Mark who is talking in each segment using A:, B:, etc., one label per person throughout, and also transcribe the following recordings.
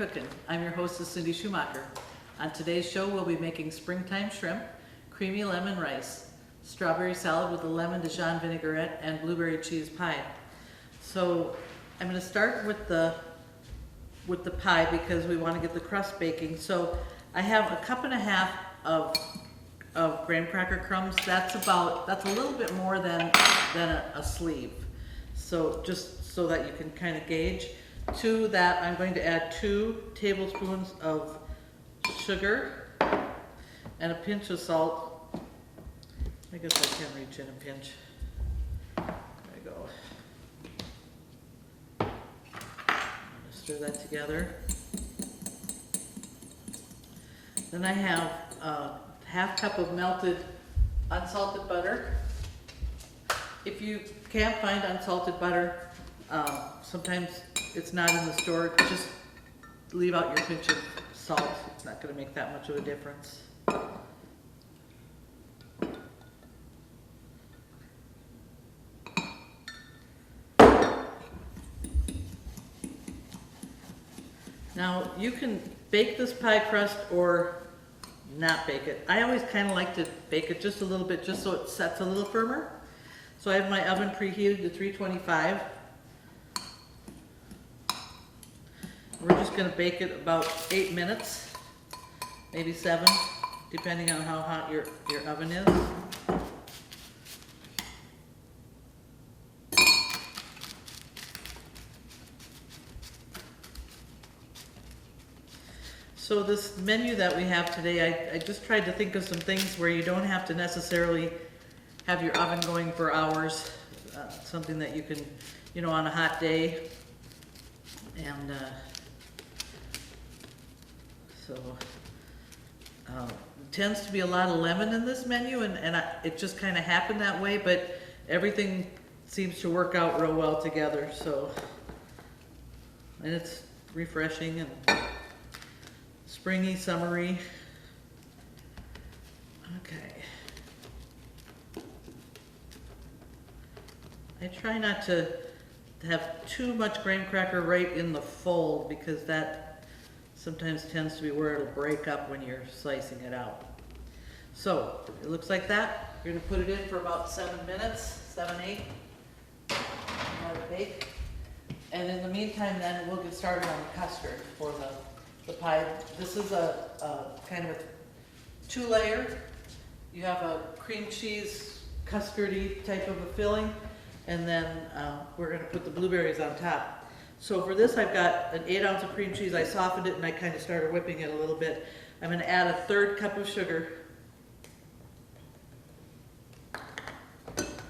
A: Cookin. I'm your hostess, Cindy Schumacher. On today's show, we'll be making springtime shrimp, creamy lemon rice, strawberry salad with a lemon Dijon vinaigrette, and blueberry cheese pie. So I'm going to start with the pie because we want to get the crust baking. So I have a 1.5 cups of graham cracker crumbs. That's a little bit more than a sleeve. So just so that you can kind of gauge. To that, I'm going to add 2 tablespoons of sugar and a pinch of salt. I guess I can reach in a pinch. There we go. I'm going to stir that together. Then I have a 1/2 cup of melted unsalted butter. If you can't find unsalted butter, sometimes it's not in the store, just leave out your pinch of salt. It's not going to make that much of a difference. Now you can bake this pie crust or not bake it. I always kind of like to bake it just a little bit, just so it sets a little firmer. So I have my oven preheated to 325. We're just going to bake it about 8 minutes, maybe 7, depending on how hot your oven is. So this menu that we have today, I just tried to think of some things where you don't have to necessarily have your oven going for hours. Something that you can, on a hot day. And tends to be a lot of lemon in this menu, and it just kind of happened that way, but everything seems to work out real well together. So, and it's refreshing and springy, summery. Okay. I try not to have too much graham cracker right in the fold, because that sometimes tends to be where it'll break up when you're slicing it out. So it looks like that. You're going to put it in for about 7 minutes, 7, 8. Let it bake. And in the meantime, then we'll get started on the custard for the pie. This is a kind of a 2-layer. You have a cream cheese custardy type of a filling, and then we're going to put the blueberries on top. So for this, I've got an 8 ounce of cream cheese. I softened it and I kind of started whipping it a little bit. I'm going to add a 1/3 cup of sugar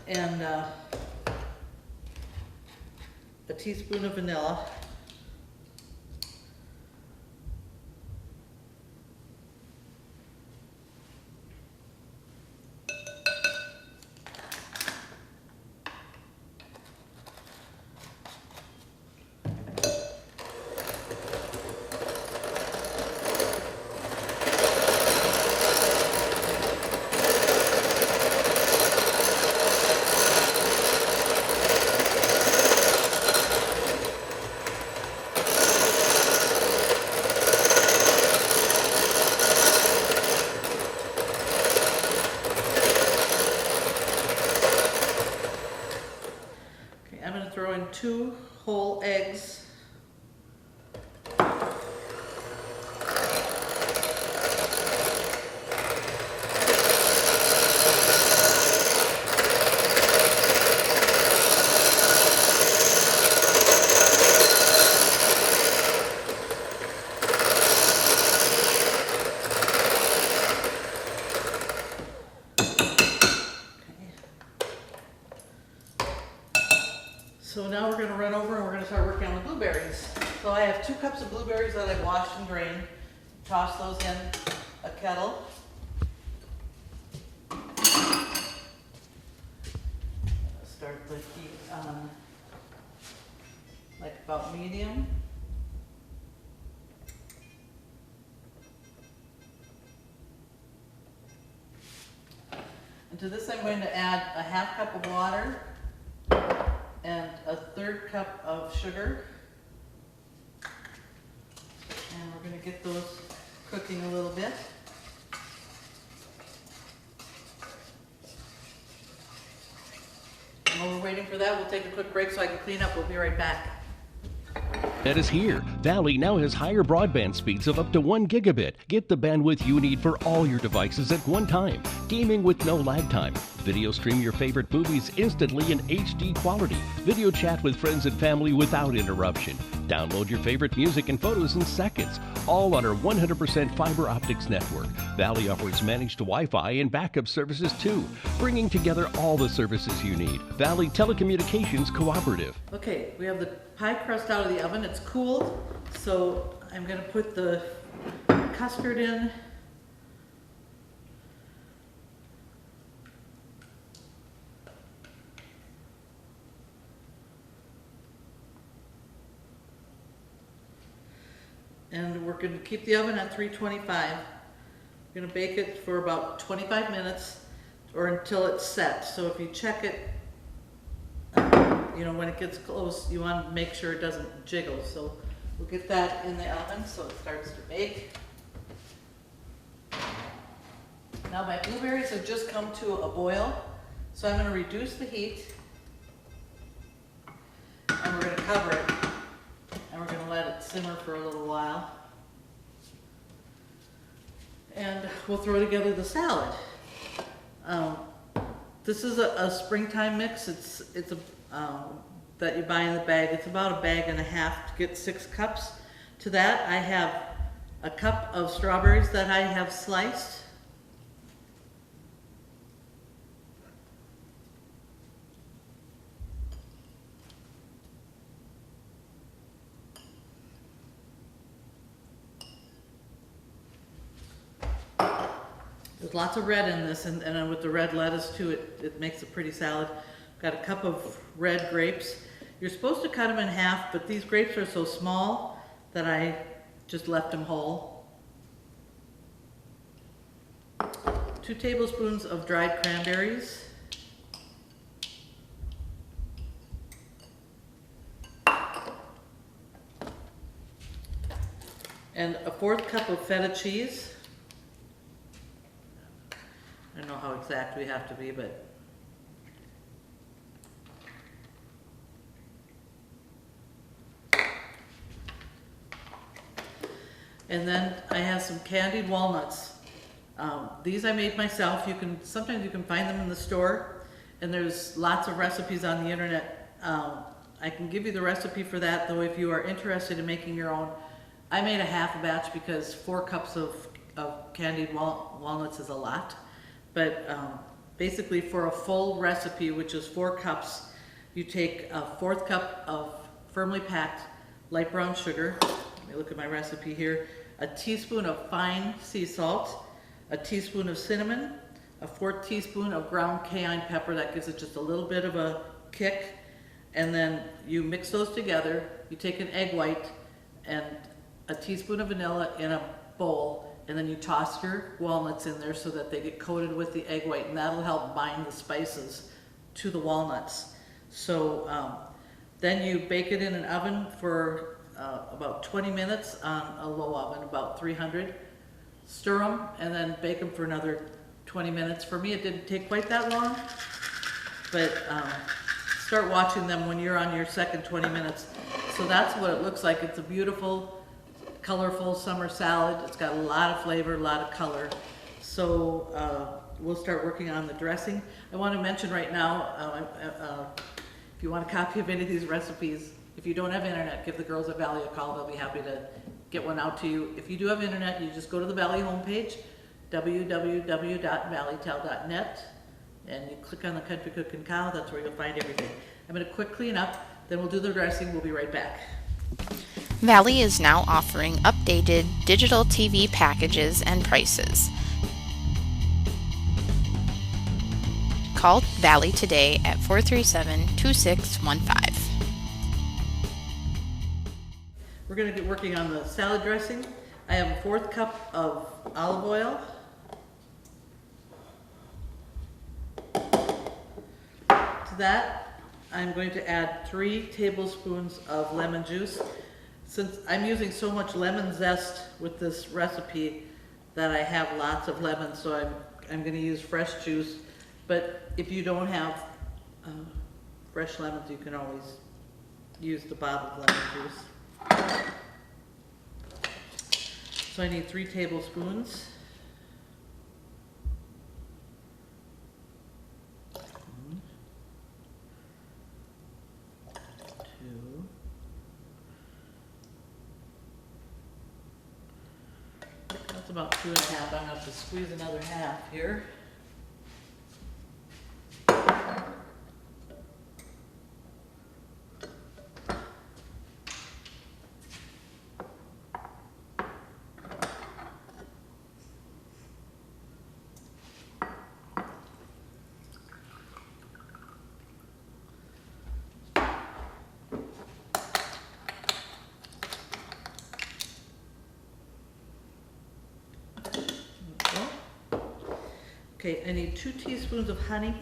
A: and a teaspoon of vanilla. I'm going to throw in 2 whole eggs. So now we're going to run over and we're going to start working on the blueberries. So I have 2 cups of blueberries that I've washed and drained. Toss those in a kettle. Start the heat on like about medium. And to this I'm going to add a 1/2 cup of water and a 1/3 cup of sugar. get those cooking a little bit. And while we're waiting for that, we'll take a quick break so I can clean up. We'll be right back.
B: That is here. Valley now has higher broadband speeds of up to 1 gigabit. Get the bandwidth you need for all your devices at one time. Gaming with no lag time. Video stream your favorite movies instantly in HD quality. Video chat with friends and family without interruption. Download your favorite music and photos in seconds. All on our 100% fiber optics network. Valley offers managed Wi-Fi and backup services too, bringing together all the services you need. Valley Telecommunications Cooperative.
A: Okay, we have the pie crust out of the oven. It's cooled, so I'm going to put the custard in. And we're going to keep the oven at 325. We're going to bake it for about 25 minutes or until it's set. So if you check it, you know, when it gets close, you want to make sure it doesn't jiggle. So we'll get that in the oven so it starts to bake. Now my blueberries have just come to a boil, so I'm going to reduce the heat and we're going to cover it. And we're going to let it simmer for a little while. And we'll throw together the salad. This is a springtime mix. It's that you buy in the bag. It's about 1.5 bags to get 6 cups. To that, I have a cup of strawberries that I have sliced. There's lots of red in this, and with the red lettuce too, it makes a pretty salad. Got a cup of red grapes. You're supposed to cut them in half, but these grapes are so small that I just left them whole. 2 tablespoons of dried cranberries. And a 1/4 cup of feta cheese. I don't know how exact we have to be, but and then I have some candied walnuts. These I made myself. Sometimes you can find them in the store, and there's lots of recipes on the internet. I can give you the recipe for that, though if you are interested in making your own. I made a half batch because 4 cups of candied walnuts is a lot. But basically for a full recipe, which is 4 cups, you take a 1/4 cup of firmly packed light brown sugar. Let me look at my recipe here. A teaspoon of fine sea salt, a teaspoon of cinnamon, a 1/4 teaspoon of ground cayenne pepper. That gives it just a little bit of a kick. And then you mix those together. You take an egg white and a teaspoon of vanilla in a bowl. And then you toss your walnuts in there so that they get coated with the egg white, and that'll help bind the spices to the walnuts. So then you bake it in an oven for about 20 minutes on a low oven, about 300. Stir them and then bake them for another 20 minutes. For me, it didn't take quite that long, but start watching them when you're on your second 20 minutes. So that's what it looks like. It's a beautiful, colorful summer salad. It's got a lot of flavor, a lot of color. So we'll start working on the dressing. I want to mention right now, if you want a copy of any of these recipes, if you don't have internet, give the girls at Valley a call. They'll be happy to get one out to you. If you do have internet, you just go to the Valley homepage, www.valleytel.net, and you click on the Country Cookin' Cow. That's where you'll find everything. I'm going to quick clean up, then we'll do the dressing. We'll be right back.
C: Valley is now offering updated digital TV packages and prices. Call Valley today at 437-2615.
A: We're going to get working on the salad dressing. I have a 1/4 cup of olive oil. To that, I'm going to add 3 tablespoons of lemon juice. since I'm using so much lemon zest with this recipe that I have lots of lemons, so I'm gonna use fresh juice. But if you don't have fresh lemons, you can always use the bottled lemon juice. So I need 3 tablespoons. One, 2. That's about 2.5. I'm gonna have to squeeze another half here. Okay, I need 2 teaspoons of honey.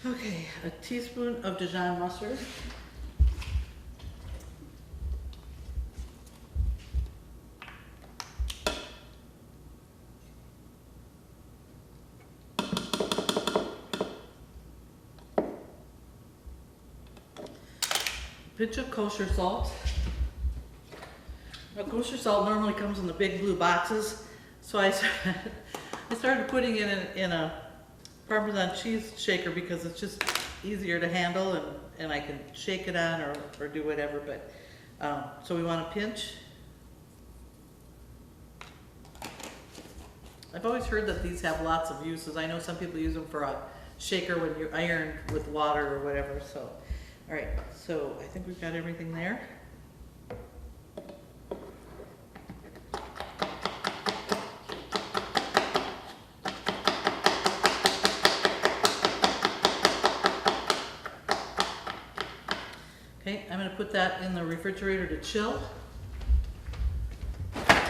A: Okay, a teaspoon of Dijon mustard. Pinch of kosher salt. Now, kosher salt normally comes in the big blue boxes, so I started putting it in a Parmesan cheese shaker because it's just easier to handle, and I can shake it on or do whatever. But so we want to pinch. I've always heard that these have lots of uses. I know some people use them for a shaker when you iron with water or whatever. So, all right. So I think we've got everything there. Okay, I'm going to put that in the refrigerator to chill. Now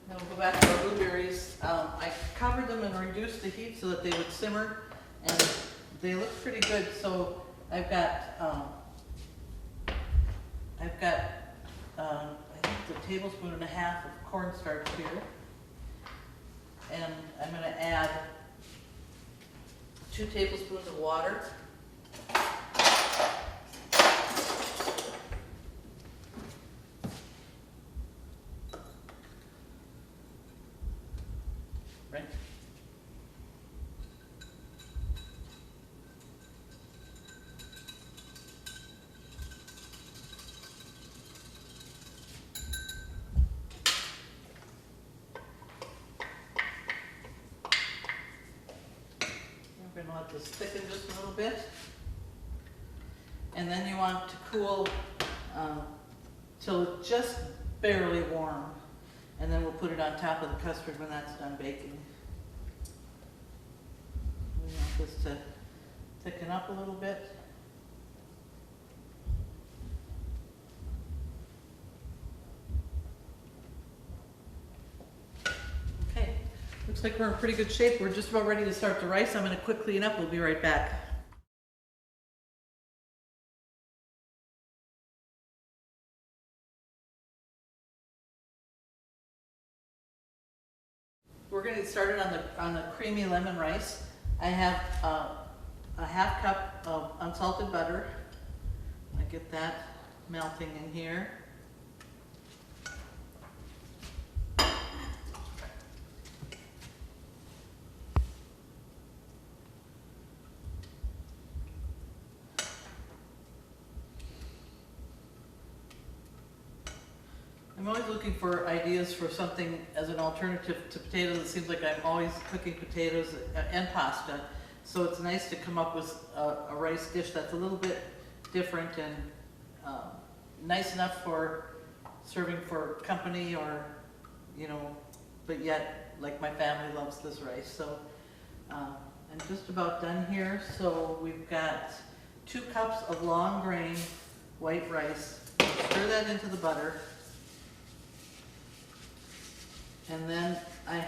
A: we'll go back to our blueberries. I covered them and reduced the heat so that they would simmer, and they look pretty good. So I've got I think it's a tablespoon and a half of cornstarch here, and I'm going to add 2 tablespoons of water. Right. We're going to let this thicken just a little bit. And then you want to cool till it's just barely warm. And then we'll put it on top of the custard when that's done baking. We want this to thicken up a little bit. Okay, looks like we're in pretty good shape. We're just about ready to start the rice. I'm going to quick clean up. We'll be right back. We're going to get started on the creamy lemon rice. I have a half cup of unsalted butter. I get that melting in here. I'm I'm always looking for ideas for something as an alternative to potatoes. It seems like I'm always cooking potatoes and pasta. So it's nice to come up with a rice dish that's a little bit different and nice enough for serving for company or, you know, but yet, like my family loves this rice. So I'm just about done here. So we've got 2 cups of long grain white rice. Stir that into the butter. And then I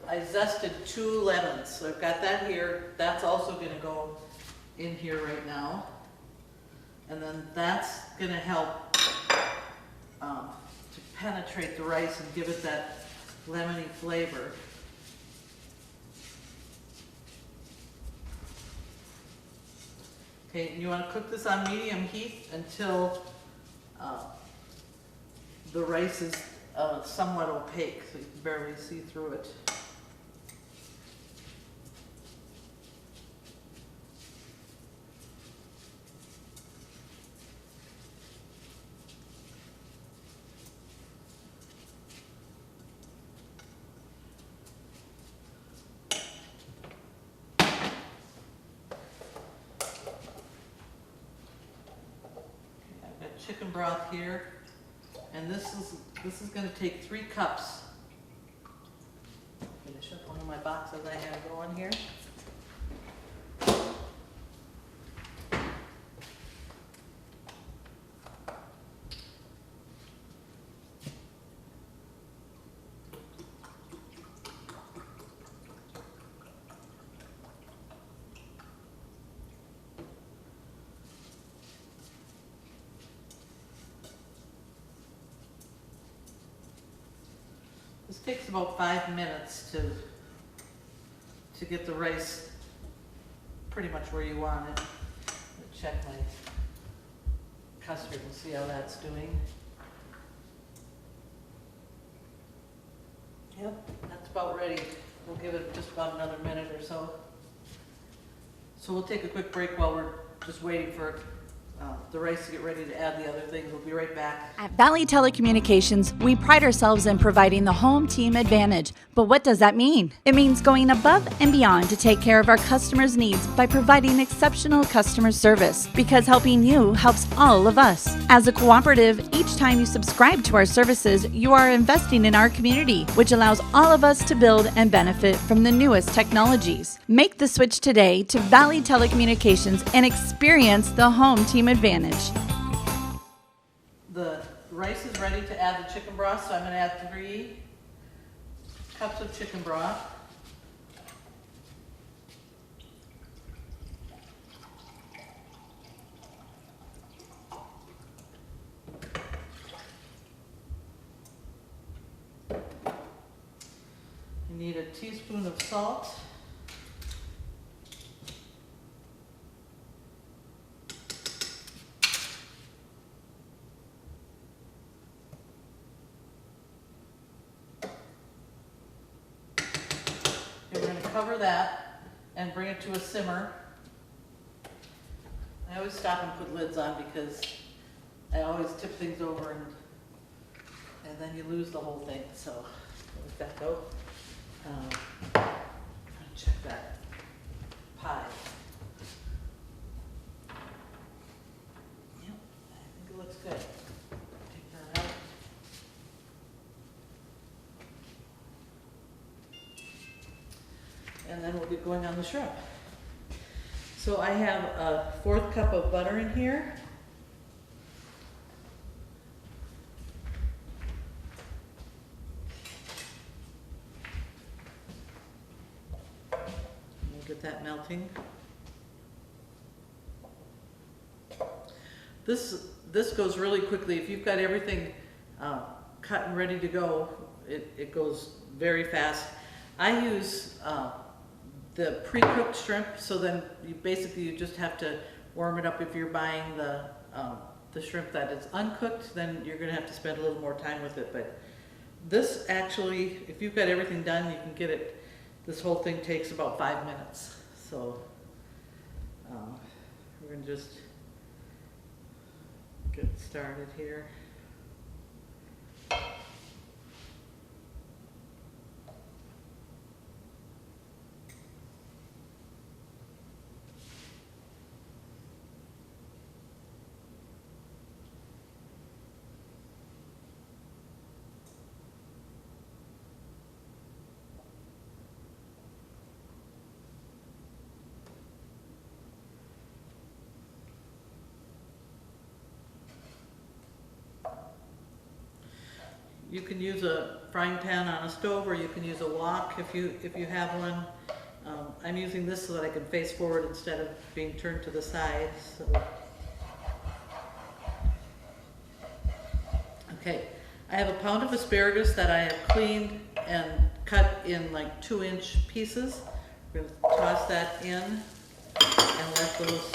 A: zested 2 lemons. So I've got that here. That's also going to go in here right now. And then that's going to help to penetrate the rice and give it that lemony flavor. Okay, and you want to cook this on medium heat until the rice is somewhat opaque, so you can barely see through it. Chicken broth here, and this is going to take 3 cups. Finish up one of my boxes I have going here. This takes about 5 minutes to get the rice pretty much where you want it. Check my custard and see how that's doing. Yep, that's about ready. We'll give it just about another minute or so. So we'll take a quick break while we're just waiting for the rice to get ready to add the other things. We'll be right back.
D: At Valley Telecommunications, we pride ourselves in providing the home team advantage. But what does that mean? It means going above and beyond to take care of our customers' needs by providing exceptional customer service, because helping you helps all of us. As a cooperative, each time you subscribe to our services, you are investing in our community, which allows all of us to build and benefit from the newest technologies. Make the switch today to Valley Telecommunications and experience the home team advantage.
A: The rice is ready to add the chicken broth, so I'm going to add 3 cups of chicken broth. You need a teaspoon of salt. We're going to cover that and bring it to a simmer. I always stop and put lids on because I always tip things over and then you lose the whole thing. So let that go. Check that pie. Yep, I think it looks good. Take that out. And then we'll get going on the shrimp. So I have a 1/4 cup of butter in here. We'll get that melting. This goes really quickly. If you've got everything cut and ready to go, it goes very fast. I use the pre-cooked shrimp, so then you just have to warm it up. If you're buying the shrimp that is uncooked, then you're going to have to spend a little more time with it. But this actually, if you've got everything done, you can get it. This whole thing takes about 5 minutes. So we're going to just Get started here. You can use a frying pan on a stove, or you can use a wok if you have one. I'm using this so that I can face forward instead of being turned to the side. So. Okay, I have a pound of asparagus that I have cleaned and cut in like 2-inch pieces. We're going to toss that in and let those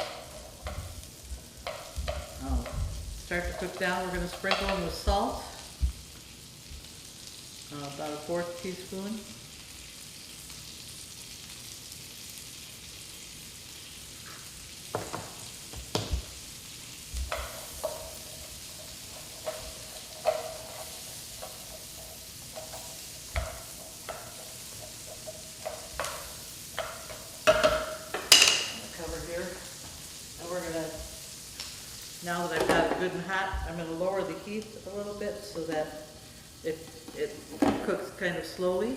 A: start to cook down. We're going to sprinkle them with salt. About a 1/4 teaspoon. Cover here. And we're going to, now that I've got it good and hot, I'm going to lower the heat a little bit so that it cooks kind of slowly. I'm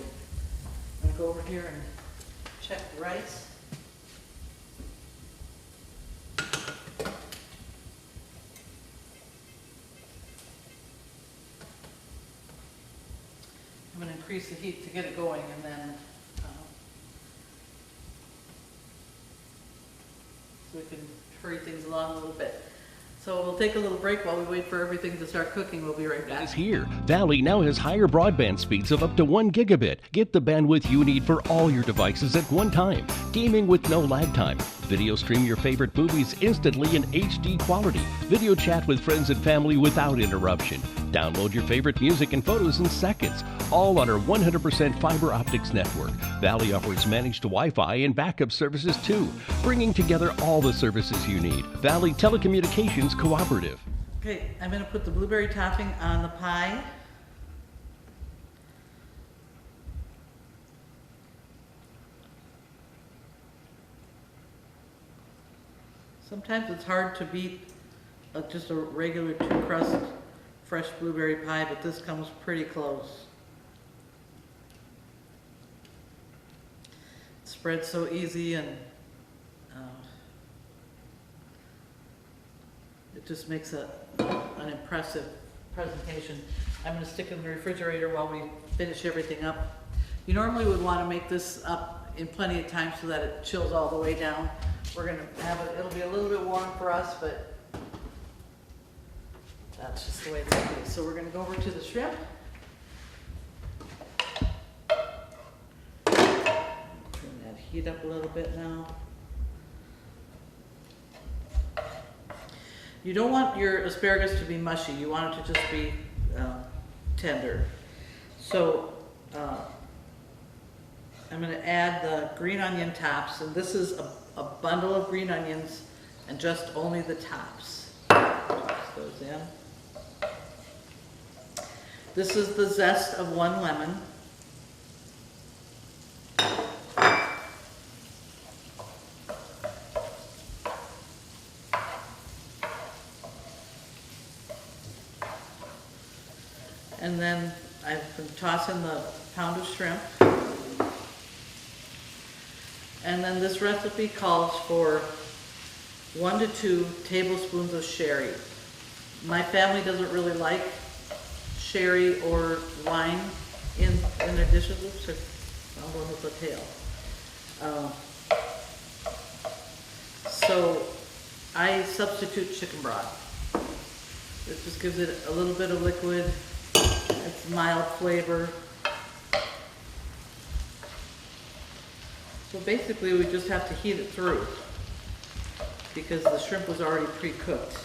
A: going to go over here and check the rice. I'm going to increase the heat to get it going, and then so we can hurry things along a little bit. So we'll take a little break while we wait for everything to start cooking. We'll be right back.
B: Is here. Valley now has higher broadband speeds of up to 1 gigabit. Get the bandwidth you need for all your devices at one time. Gaming with no lag time. Video stream your favorite movies instantly in HD quality. Video chat with friends and family without interruption. Download your favorite music and photos in seconds. All on our 100% fiber optics network. Valley offers managed Wi-Fi and backup services too, bringing together all the services you need. Valley Telecommunications Cooperative.
A: Okay, I'm going to put the blueberry topping on the pie. Sometimes it's hard to beat just a regular 2-crust fresh blueberry pie, but this comes pretty close. It spreads so easy, and it just makes an impressive presentation. I'm going to stick it in the refrigerator while we finish everything up. You normally would want to make this up in plenty of time so that it chills all the way down. We're going to have it, it'll be a little bit warm for us, but that's just the way it's going to be. So we're going to go over to the shrimp. Turn that heat up a little bit now. You don't want your asparagus to be mushy. You want it to just be tender. So I'm going to add the green onion tops, and this is a bundle of green onions and just only the tops. Toss those in. This is the zest of 1 lemon. And then I've been tossing the pound of shrimp. And then this recipe calls for 1 to 2 tablespoons of sherry. My family doesn't really like sherry or wine in their dishes. Oops, I'm going with the tail. So I substitute chicken broth. It just gives it a little bit of liquid. It's mild flavor. So basically we just have to heat it through because the shrimp was already pre-cooked.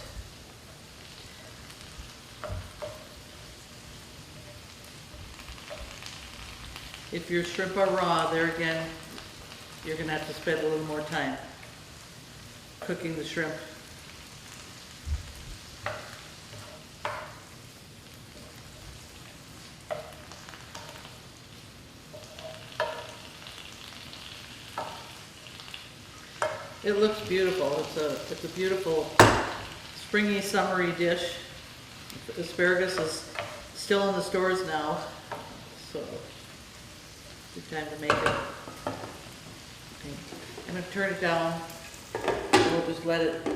A: If your shrimp are raw, there again, you're going to have to spend a little more time cooking the shrimp. It looks beautiful. It's a beautiful springy, summery dish. Asparagus is still in the stores now, so good time to make it. Okay. I'm gonna turn it down. We'll just let it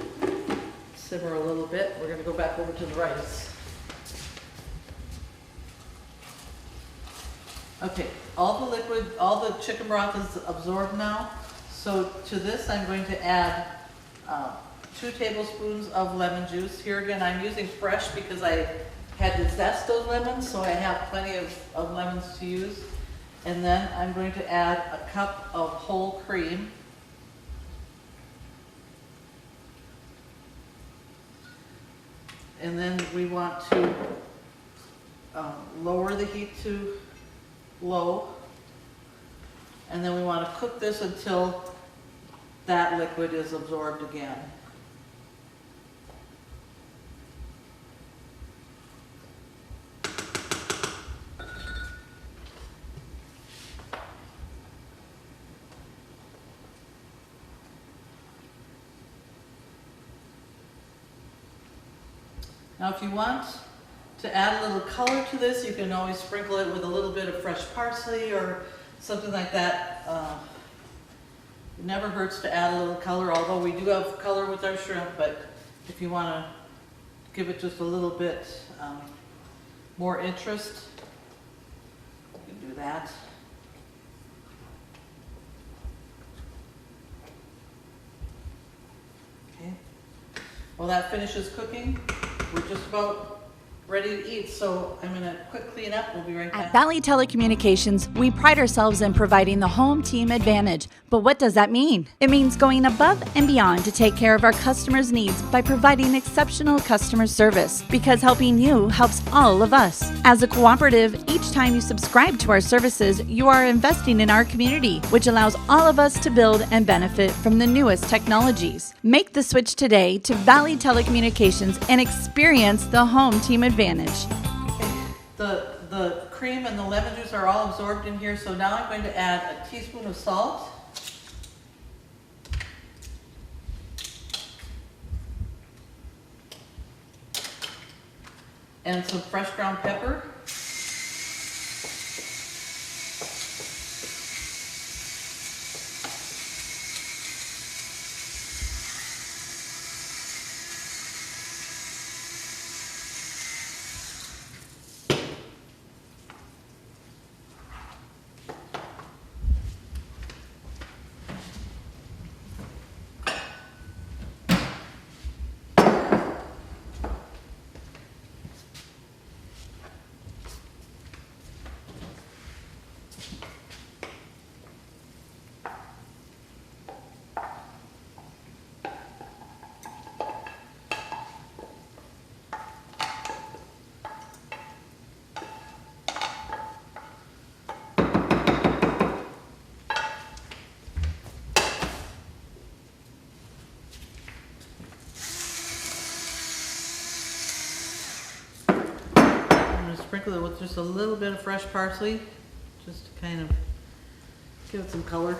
A: simmer a little bit. We're gonna go back over to the rice. Okay, all the liquid, all the chicken broth is absorbed now. So to this, I'm going to add 2 tablespoons of lemon juice. Here again, I'm using fresh because I had to zest those lemons, so I have plenty of lemons to use. And then I'm going to add a cup of whole cream. And then we want to lower the heat to low. And then we want to cook this until that liquid is absorbed again. Now if you want to add a little color to this, you can always sprinkle it with a little bit of fresh parsley or something like that. It never hurts to add a little color, although we do have color with our shrimp, but if you want to give it just a little bit more interest, you can do that. Okay. While that finishes cooking, we're just about ready to eat, so I'm gonna quick clean up. We'll be right back.
D: At Valley Telecommunications, we pride ourselves in providing the home team advantage. But what does that mean? It means going above and beyond to take care of our customers' needs by providing exceptional customer service, because helping you helps all of us. As a cooperative, each time you subscribe to our services, you are investing in our community, which allows all of us to build and benefit from the newest technologies. Make the switch today to Valley Telecommunications and experience the home team advantage.
A: The cream and the lemon juice are all absorbed in here, so now I'm going to add a teaspoon of salt. And some fresh ground pepper. Sprinkle it with just a little bit of fresh parsley, just to kind of give it some color.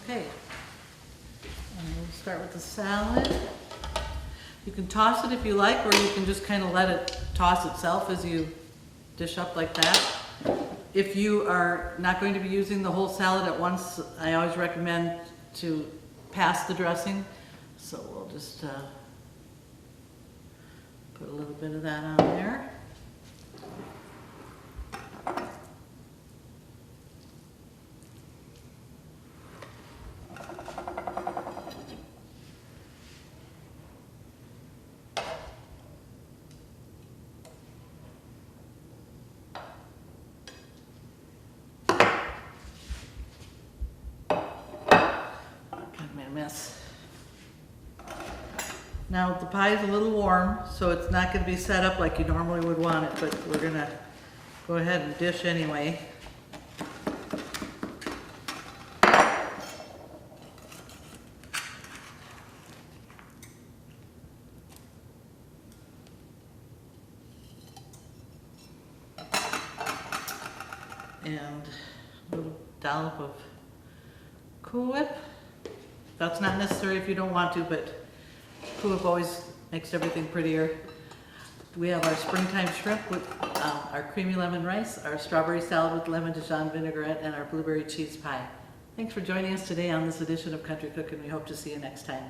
A: Okay, and we'll start with the salad. You can toss it if you like, or you can just kind of let it toss itself as you dish up like that. If you are not going to be using the whole salad at once, I always recommend to pass the dressing. So we'll just put a little bit of that on there. mess. Now the pie is a little warm, so it's not going to be set up like you normally would want it, but we're going to go ahead and dish anyway. And a little dollop of Cool Whip. That's not necessary if you don't want to, but Cool Whip always makes everything prettier. We have our springtime shrimp with our creamy lemon rice, our strawberry salad with lemon Dijon vinaigrette, and our blueberry cheese pie. Thanks for joining us today on this edition of Country Cookin'. We hope to see you next time.